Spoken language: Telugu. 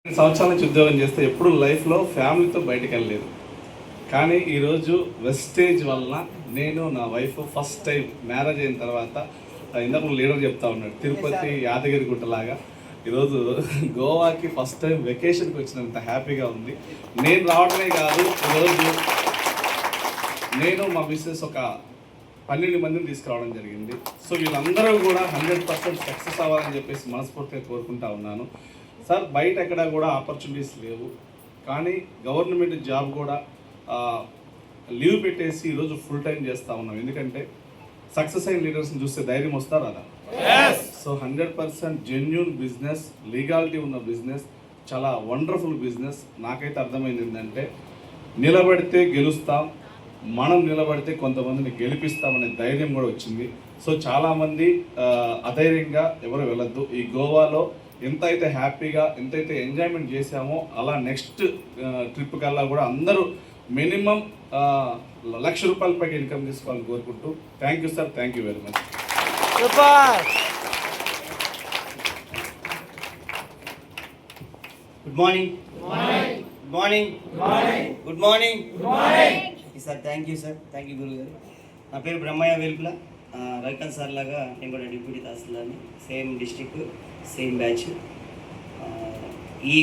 సంవత్సరాల నుంచి ఉద్యోగం చేస్తే ఎప్పుడు లైఫ్లో ఫ్యామిలీతో బయటకు వెళ్ళలేదు. కానీ ఈరోజు వెస్టేజ్ వలన నేను నా వైఫ్ ఫస్ట్ టైం మ్యారేజ్ అయిన తర్వాత ఇందాక లీడర్ చెప్తా ఉన్నాడు తిరుపతి యాదగిరి గుట్టలాగా ఈరోజు గోవాకి ఫస్ట్ టైం వెకేషన్కి వచ్చినంత హ్యాపీగా ఉంది. నేను రావడమే కాదు, ఈరోజు నేను మా బిజినెస్ ఒక 12 మందిని తీసుకురావడం జరిగింది. సో వీళ్ళందరూ కూడా 100% సక్సెస్ అవ్వాలని చెప్పేసి మనస్ఫూర్తిగా కోరుకుంటా ఉన్నాను. సార్ బయట ఎక్కడా కూడా ఆపర్చునిటీస్ లేవు, కానీ గవర్నమెంట్ జాబ్ కూడా లీవ్ పెట్టేసి ఈరోజు ఫుల్ టైం చేస్తూ ఉన్నాం. ఎందుకంటే సక్సెస్ అయిన లీడర్స్ని చూస్తే ధైర్యం వస్తారు అదా. సో 100% జెన్యూన్ బిజినెస్, లీగాలిటీ ఉన్న బిజినెస్, చాలా వండర్ఫుల్ బిజినెస్. నాకైతే అర్థమైంది ఏంటంటే నిలబడితే గెలుస్తాం, మనం నిలబడితే కొంతమందిని గెలిపిస్తామనే ధైర్యం కూడా వచ్చింది. సో చాలామంది అధైర్యంగా ఎవరు వెళ్ళొద్దు. ఈ గోవాలో ఎంతైతే హ్యాపీగా ఎంతైతే ఎంజాయ్మెంట్ చేశామో అలా నెక్స్ట్ ట్రిప్ కల్లా కూడా అందరూ మినిమం ₹1,00,000 పైకి ఇన్కమ్ తీసుకోవాలని కోరుకుంటూ thank you sir, thank you very much. Good morning, good morning, good morning sir. Thank you sir, thank you గురువు గారు. నా పేరు బ్రహ్మయ్య వేల్పుల. రవికాంత్ సార్ లాగా నేను కూడా డిప్యూటీ తహసీల్దార్ని, సేమ్ డిస్ట్రిక్ట్, సేమ్ బ్యాచ్. ఈ